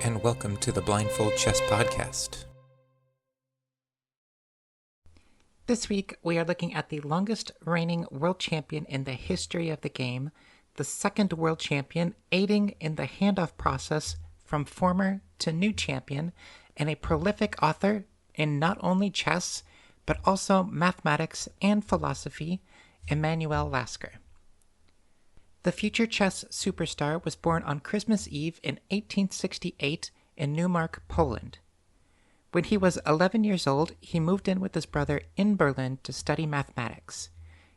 and welcome to the Blindfold Chess Podcast. This week, we are looking at the longest reigning world champion in the history of the game, the second world champion, aiding in the handoff process from former to new champion, and a prolific author in not only chess, but also mathematics and philosophy, Emanuel Lasker. The future chess superstar was born on Christmas Eve in 1868 in Neumark, Poland. When he was 11 years old, he moved in with his brother in Berlin to study mathematics.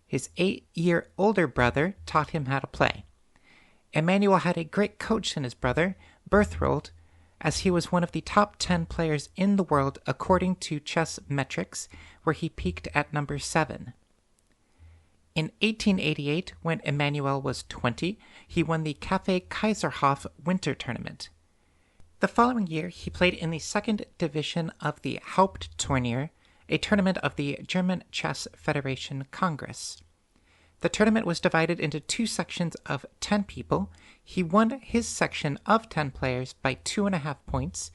His 8-year older brother taught him how to play. Emanuel had a great coach in his brother, Berthold, as he was one of the top 10 players in the world according to chess metrics, where he peaked at number 7. In 1888, when Emanuel was 20, he won the Kaffee-Kaiserhof Winter Tournament. The following year, he played in the second division of the Hauptturnier, a tournament of the German Chess Federation Congress. The tournament was divided into two sections of 10 people. He won his section of 10 players by 2.5 points.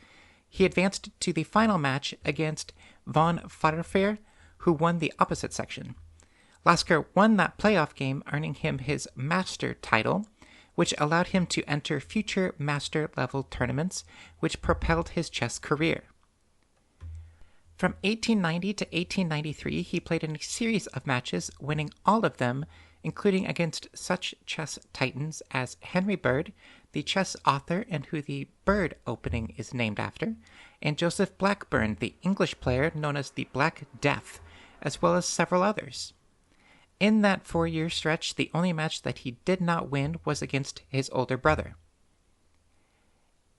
He advanced to the final match against von Fahrerfehr, who won the opposite section. Lasker won that playoff game, earning him his master title, which allowed him to enter future master-level tournaments, which propelled his chess career. From 1890 to 1893, he played in a series of matches, winning all of them, including against such chess titans as Henry Bird, the chess author and who the Bird opening is named after, and Joseph Blackburn, the English player known as the Black Death, as well as several others. In that 4-year stretch, the only match that he did not win was against his older brother.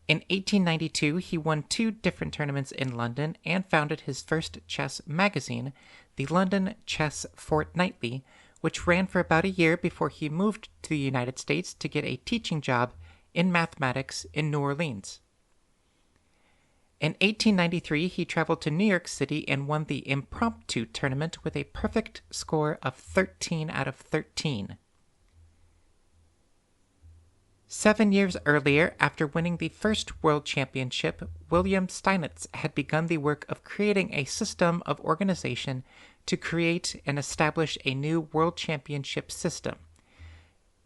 In 1892, he won 2 different tournaments in London and founded his first chess magazine, the London Chess Fortnightly, which ran for about a year before he moved to the United States to get a teaching job in mathematics in New Orleans. In 1893, he traveled to New York City and won the impromptu tournament with a perfect score of 13 out of 13. 7 years earlier, after winning the first world championship, William Steinitz had begun the work of creating a system of organization to create and establish a new world championship system.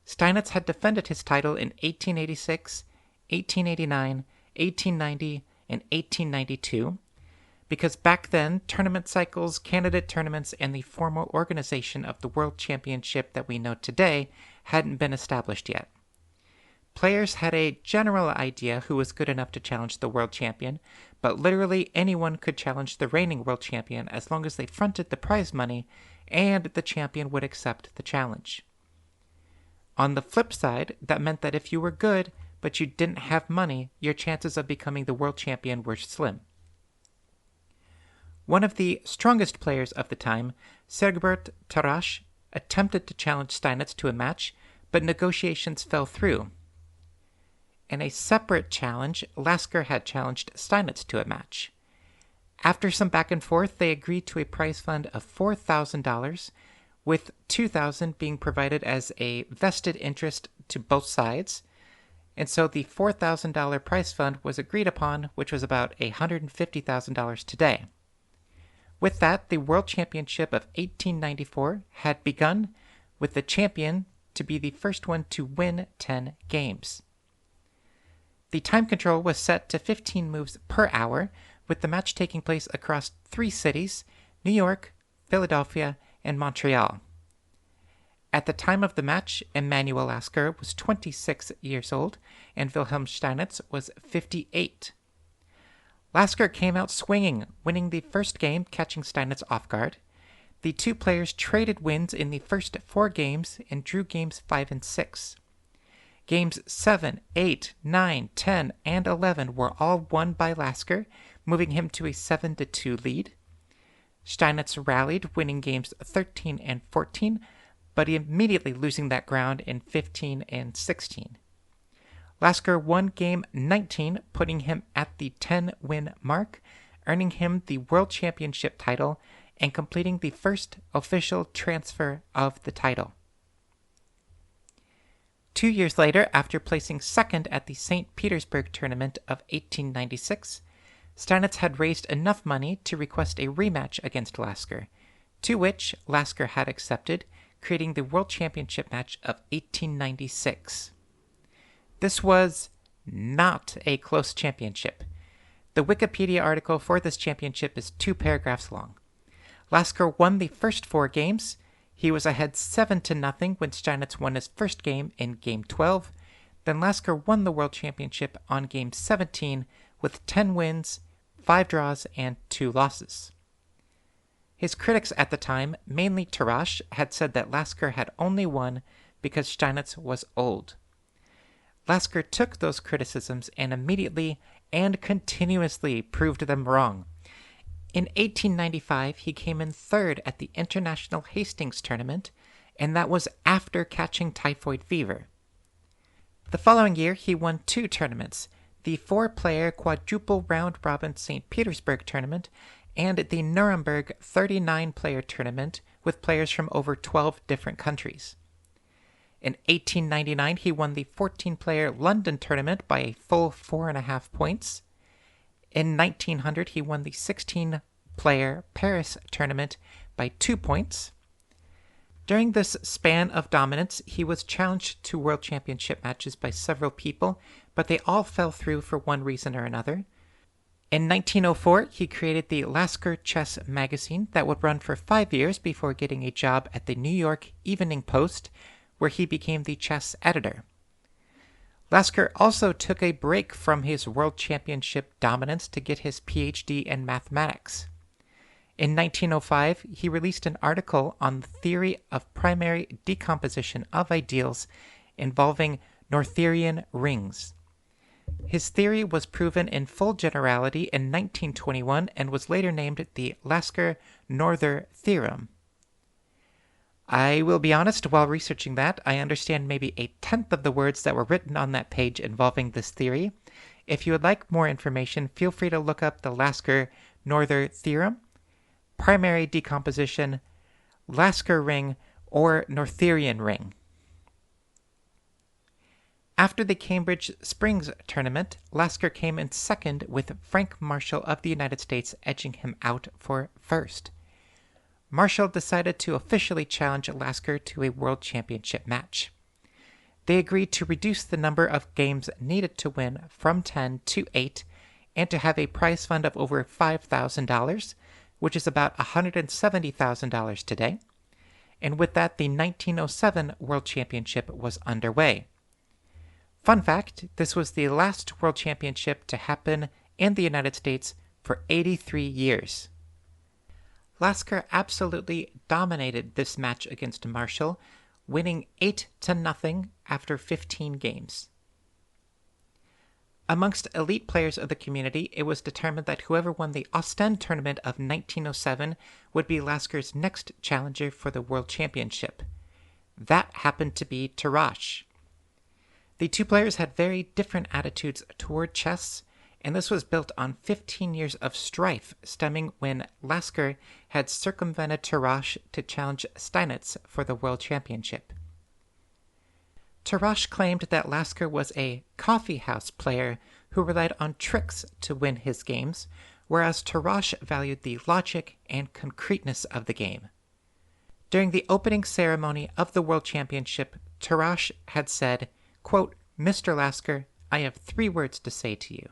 Steinitz had defended his title in 1886, 1889, 1890, and 1892, because back then, tournament cycles, candidate tournaments, and the formal organization of the World Championship that we know today hadn't been established yet. Players had a general idea who was good enough to challenge the world champion, but literally anyone could challenge the reigning world champion as long as they fronted the prize money and the champion would accept the challenge. On the flip side, that meant that if you were good, but you didn't have money, your chances of becoming the world champion were slim. One of the strongest players of the time, Sergebert Tarrasch, attempted to challenge Steinitz to a match, but negotiations fell through. In a separate challenge, Lasker had challenged Steinitz to a match. After some back and forth, they agreed to a prize fund of $4,000, with $2,000 being provided as a vested interest to both sides. And so the $4,000 prize fund was agreed upon, which was about $150,000 today. With that, the World Championship of 1894 had begun, with the champion to be the first one to win 10 games. The time control was set to 15 moves per hour, with the match taking place across 3 cities, New York, Philadelphia, and Montreal. At the time of the match, Emanuel Lasker was 26 years old, and Wilhelm Steinitz was 58. Lasker came out swinging, winning the first game, catching Steinitz off guard. The two players traded wins in the first 4 games and drew games 5 and 6. Games 7, 8, 9, 10, and 11 were all won by Lasker, moving him to a 7-2 lead. Steinitz rallied, winning games 13 and 14, but immediately losing that ground in 15 and 16. Lasker won game 19, putting him at the 10-win mark, earning him the World Championship title and completing the first official transfer of the title. 2 years later, after placing second at the St. Petersburg tournament of 1896, Steinitz had raised enough money to request a rematch against Lasker, to which Lasker had accepted, creating the World Championship match of 1896. This was not a close championship. The Wikipedia article for this championship is 2 paragraphs long. Lasker won the first 4 games. He was ahead 7-0 when Steinitz won his first game in Game 12. Then Lasker won the World Championship on Game 17 with 10 wins, 5 draws, and 2 losses. His critics at the time, mainly Tarrasch, had said that Lasker had only won because Steinitz was old. Lasker took those criticisms and immediately and continuously proved them wrong. In 1895, he came in 3rd at the International Hastings Tournament, and that was after catching typhoid fever. The following year, he won 2 tournaments, the 4-player quadruple round-robin St. Petersburg tournament and the Nuremberg 39-player tournament with players from over 12 different countries. In 1899, he won the 14-player London tournament by a full 4.5 points. In 1900, he won the 16-player Paris tournament by 2 points. During this span of dominance, he was challenged to World Championship matches by several people, but they all fell through for one reason or another. In 1904, he created the Lasker Chess magazine that would run for 5 years before getting a job at the New York Evening Post, where he became the chess editor. Lasker also took a break from his World Championship dominance to get his PhD in mathematics. In 1905, he released an article on the theory of primary decomposition of ideals involving Noetherian rings. His theory was proven in full generality in 1921 and was later named the Lasker-Noether theorem. I will be honest, while researching that, I understand maybe 1/10 of the words that were written on that page involving this theory. If you would like more information, feel free to look up the Lasker-Noether theorem, primary decomposition, Lasker ring, or Noetherian ring. After the Cambridge Springs tournament, Lasker came in 2nd with Frank Marshall of the United States edging him out for 1st. Marshall decided to officially challenge Lasker to a World Championship match. They agreed to reduce the number of games needed to win from 10 to 8 and to have a prize fund of over $5,000, which is about $170,000 today. And with that, the 1907 World Championship was underway. Fun fact, this was the last World Championship to happen in the United States for 83 years. Lasker absolutely dominated this match against Marshall, winning 8-0 after 15 games. Amongst elite players of the community, it was determined that whoever won the Ostend tournament of 1907 would be Lasker's next challenger for the World Championship. That happened to be Tarrasch. The 2 players had very different attitudes toward chess, and this was built on 15 years of strife stemming when Lasker had circumvented Tarrasch to challenge Steinitz for the World Championship. Tarrasch claimed that Lasker was a coffeehouse player who relied on tricks to win his games, whereas Tarrasch valued the logic and concreteness of the game. During the opening ceremony of the World Championship, Tarrasch had said, quote, "Mr. Lasker, I have 3 words to say to you.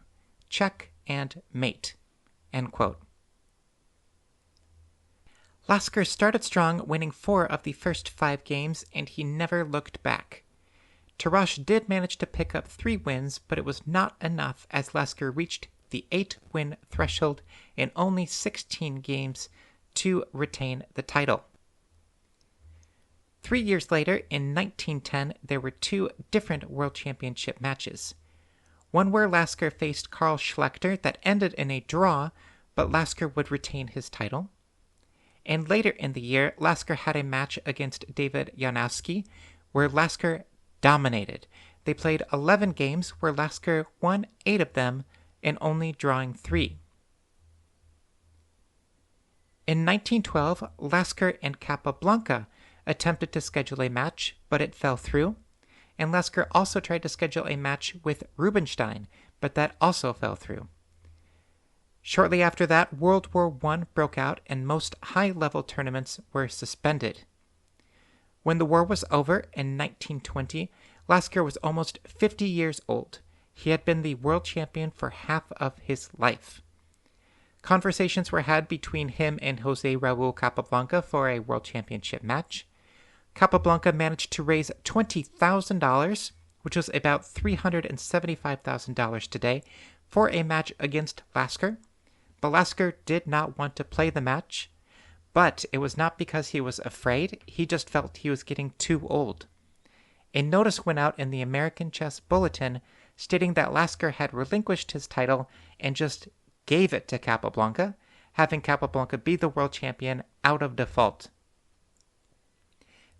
Check and mate." End quote. Lasker started strong, winning 4 of the first 5 games, and he never looked back. Tarrasch did manage to pick up 3 wins, but it was not enough as Lasker reached the 8-win threshold in only 16 games to retain the title. 3 years later, in 1910, there were 2 different World Championship matches. One where Lasker faced Karl Schlechter that ended in a draw, but Lasker would retain his title. And later in the year, Lasker had a match against David Janowski, where Lasker dominated. They played 11 games, where Lasker won 8 of them and only drawing 3. In 1912, Lasker and Capablanca attempted to schedule a match, but it fell through. and Lasker also tried to schedule a match with Rubinstein, but that also fell through. Shortly after that, World War I broke out and most high-level tournaments were suspended. When the war was over in 1920, Lasker was almost 50 years old. He had been the world champion for half of his life. Conversations were had between him and Jose Raul Capablanca for a world championship match. Capablanca managed to raise $20,000, which was about $375,000 today, for a match against Lasker. But Lasker did not want to play the match. But it was not because he was afraid, he just felt he was getting too old. A notice went out in the American Chess Bulletin stating that Lasker had relinquished his title and just gave it to Capablanca, having Capablanca be the world champion out of default.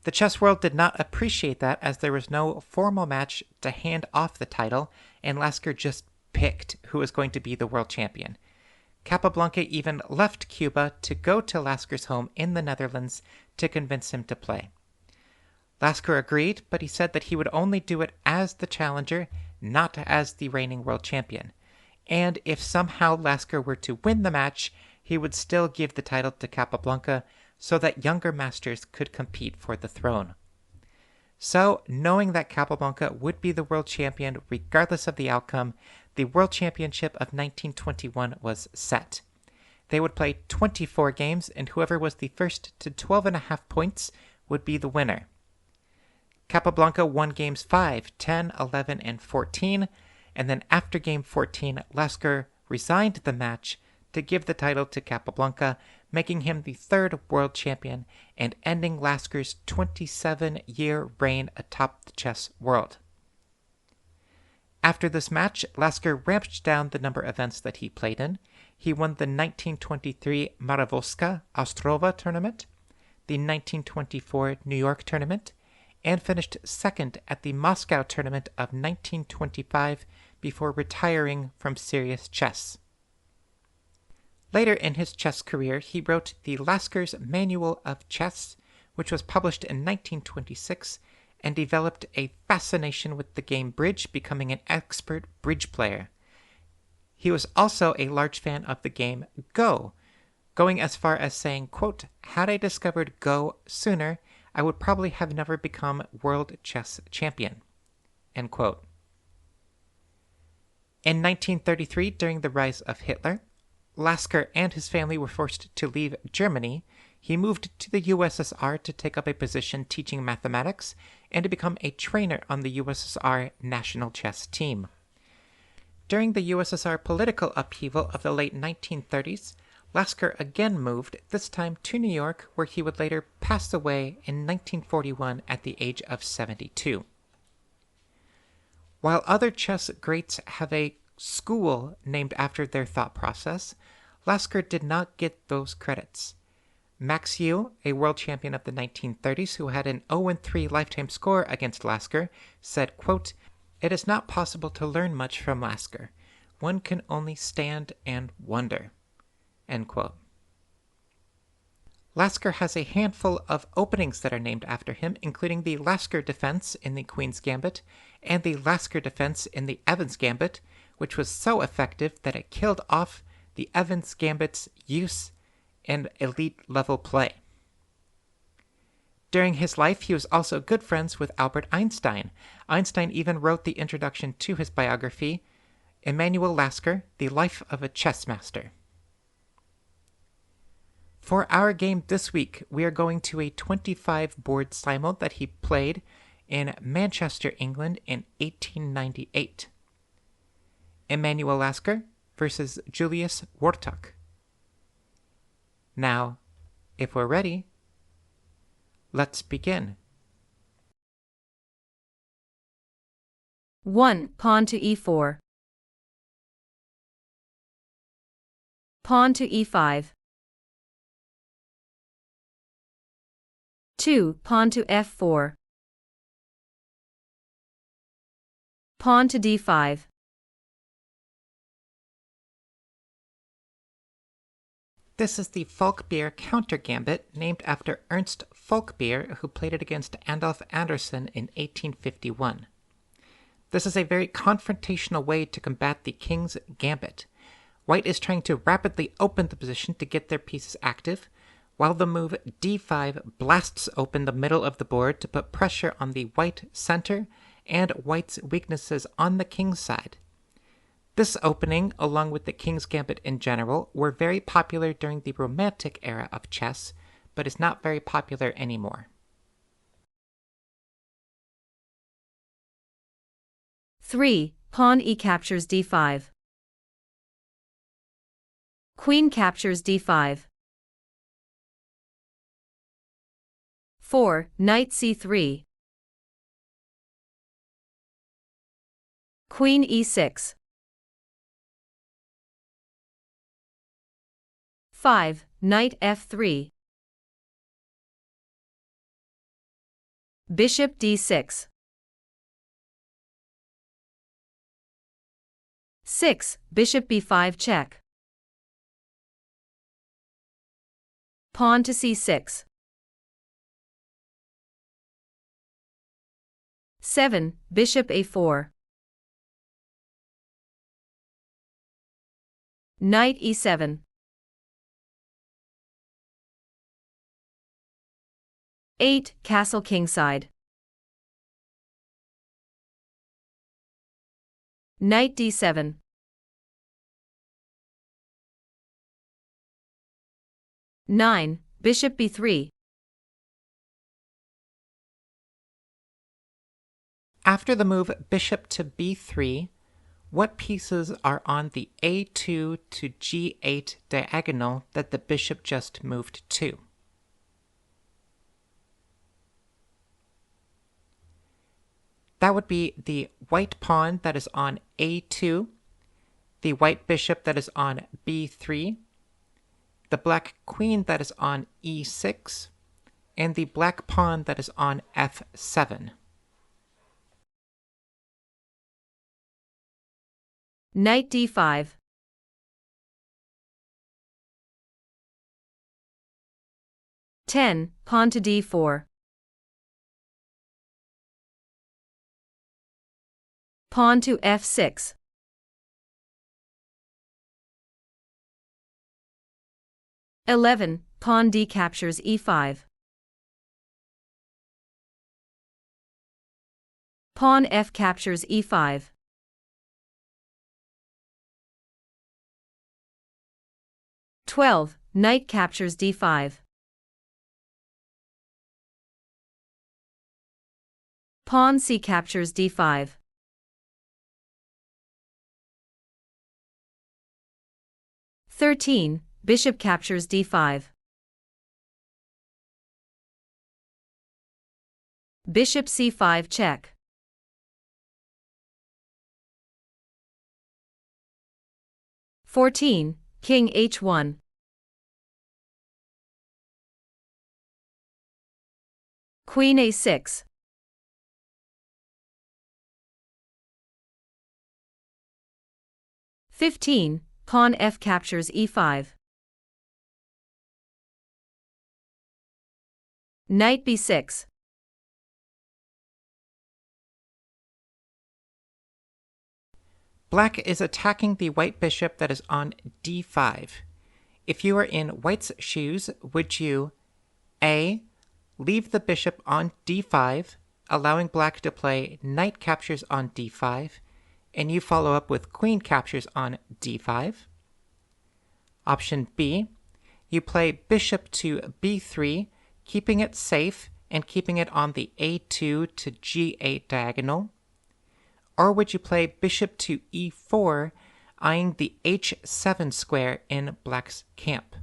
The chess world did not appreciate that, as there was no formal match to hand off the title, and Lasker just picked who was going to be the world champion. Capablanca even left Cuba to go to Lasker's home in the Netherlands to convince him to play. Lasker agreed, but he said that he would only do it as the challenger, not as the reigning world champion. And if somehow Lasker were to win the match, he would still give the title to Capablanca so that younger masters could compete for the throne. So, knowing that Capablanca would be the world champion regardless of the outcome, the World Championship of 1921 was set. They would play 24 games, and whoever was the first to 12.5 points would be the winner. Capablanca won games 5, 10, 11, and 14, and then after game 14, Lasker resigned the match to give the title to Capablanca, making him the third world champion and ending Lasker's 27-year reign atop the chess world. After this match, Lasker ramped down the number of events that he played in. He won the 1923 Maravosska Ostrova tournament, the 1924 New York tournament, and finished second at the Moscow tournament of 1925 before retiring from serious chess. Later in his chess career, he wrote the Lasker's Manual of Chess, which was published in 1926, and developed a fascination with the game bridge, becoming an expert bridge player. He was also a large fan of the game Go, going as far as saying, quote, "Had I discovered Go sooner, I would probably have never become world chess champion," end quote. In 1933, during the rise of Hitler, Lasker and his family were forced to leave Germany. He moved to the USSR to take up a position teaching mathematics and to become a trainer on the USSR national chess team. During the USSR political upheaval of the late 1930s, Lasker again moved, this time to New York, where he would later pass away in 1941 at the age of 72. While other chess greats have a school named after their thought process, Lasker did not get those credits. Max Euell, a world champion of the 1930s who had an 0-3 lifetime score against Lasker, said, quote, "It is not possible to learn much from Lasker. One can only stand and wonder," end quote. Lasker has a handful of openings that are named after him, including the Lasker defense in the Queen's Gambit and the Lasker defense in the Evans Gambit, which was so effective that it killed off the Evans Gambit's use in elite-level play. During his life, he was also good friends with Albert Einstein. Einstein even wrote the introduction to his biography, Emanuel Lasker, The Life of a Chess Master. For our game this week, we are going to a 25-board simul that he played in Manchester, England in 1898. Emanuel Lasker versus Julius Wahltuch. Now, if we're ready, let's begin. 1. Pawn to e4. Pawn to e5. 2. Pawn to f4. Pawn to d5. This is the Falkbeer counter gambit, named after Ernst Falkbeer, who played it against Adolf Anderssen in 1851. This is a very confrontational way to combat the king's gambit. White is trying to rapidly open the position to get their pieces active, while the move d5 blasts open the middle of the board to put pressure on the white center and white's weaknesses on the king's side. This opening, along with the king's gambit in general, were very popular during the Romantic era of chess, but is not very popular anymore. 3. Pawn e captures d5. Queen captures d5. 4. Knight c3. Queen e6. 5. Knight f3. Bishop d6. 6. Bishop b5 check. Pawn to c6. 7. Bishop a4. Knight e7. 8. Castle kingside. Knight d7. 9. Bishop b3. After the move bishop to b3, what pieces are on the a2 to g8 diagonal that the bishop just moved to? That would be the white pawn that is on a2, the white bishop that is on b3, the black queen that is on e6, and the black pawn that is on f7. Knight d5. 10. Pawn to d4. Pawn to f6. 11. Pawn d captures e5. Pawn f captures e5. 12. Knight captures d5. Pawn c captures d5. 13. Bishop captures d5. Bishop c5 check. 14. King h1. Queen a6. 15. Pawn f captures e5. Knight b6. Black is attacking the white bishop that is on d5. If you are in white's shoes, would you A. Leave the bishop on d5, allowing black to play knight captures on d5, and you follow up with queen captures on d5? Option B. You play bishop to b3, keeping it safe and keeping it on the a2 to g8 diagonal. Or would you play bishop to e4, eyeing the h7 square in black's camp?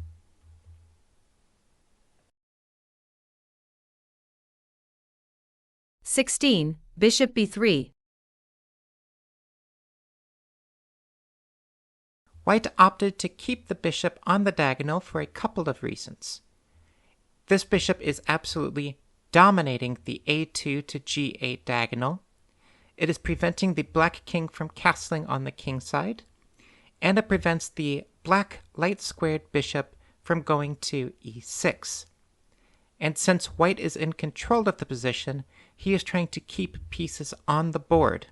(16) Bishop b3. White opted to keep the bishop on the diagonal for a couple of reasons. This bishop is absolutely dominating the a2 to g8 diagonal. It is preventing the black king from castling on the king side, and it prevents the black light-squared bishop from going to e6. And since white is in control of the position, he is trying to keep pieces on the board.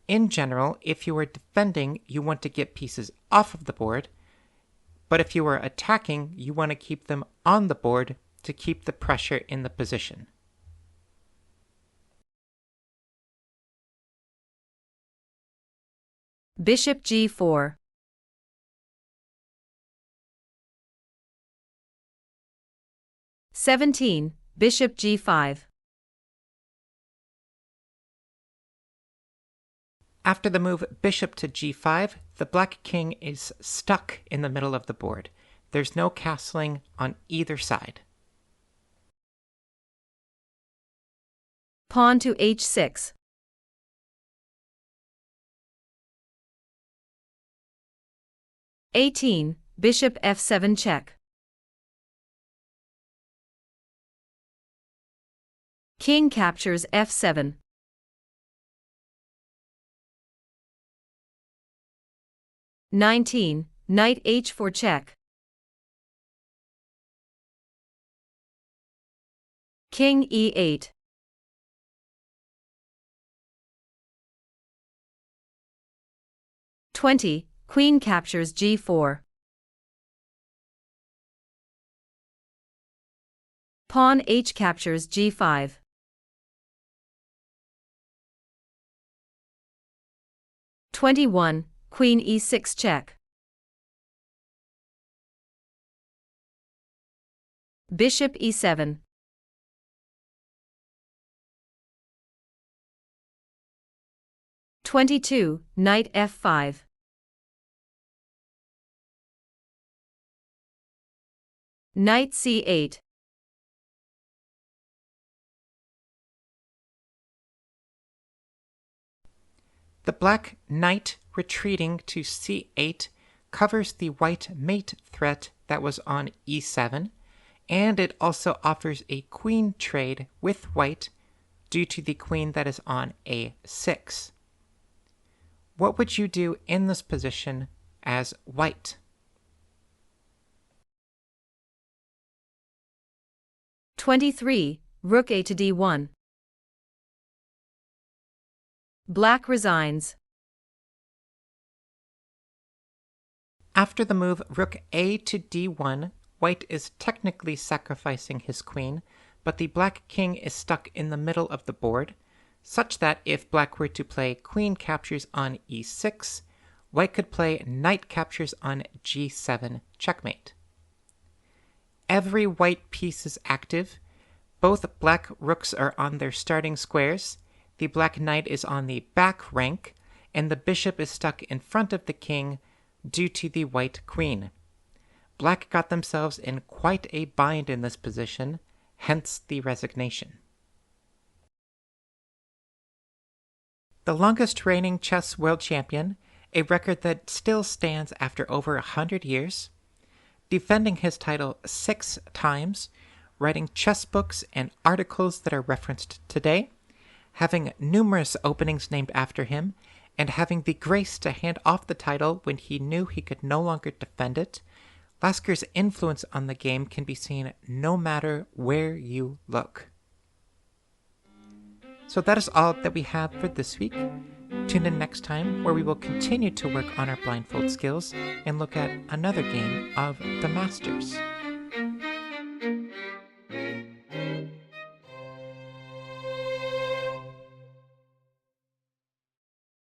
In general, if you are defending, you want to get pieces off of the board, but if you are attacking, you want to keep them on the board to keep the pressure in the position. Bishop g4. Bishop g5. After the move bishop to g5, the black king is stuck in the middle of the board. There's no castling on either side. Pawn to h6. Bishop f7 check. King captures f7. Knight h4 check. King e8. Queen captures g4. Pawn h captures g5. Queen e6 check. Bishop e7. Knight f5. Knight c8. The black knight retreating to c8 covers the white mate threat that was on e7, and it also offers a queen trade with white due to the queen that is on a6. What would you do in this position as white? Rook a to d1. Black resigns. After the move rook a to d1, white is technically sacrificing his queen, but the black king is stuck in the middle of the board, such that if black were to play queen captures on e6, white could play knight captures on g7 checkmate. Every white piece is active. Both black rooks are on their starting squares, the black knight is on the back rank, and the bishop is stuck in front of the king due to the white queen. Black got themselves in quite a bind in this position, hence the resignation. The longest reigning chess world champion, a record that still stands after over 100 years, defending his title 6 times, writing chess books and articles that are referenced today, having numerous openings named after him, and having the grace to hand off the title when he knew he could no longer defend it, Lasker's influence on the game can be seen no matter where you look. So that is all that we have for this week. Tune in next time where we will continue to work on our blindfold skills and look at another game of the Masters.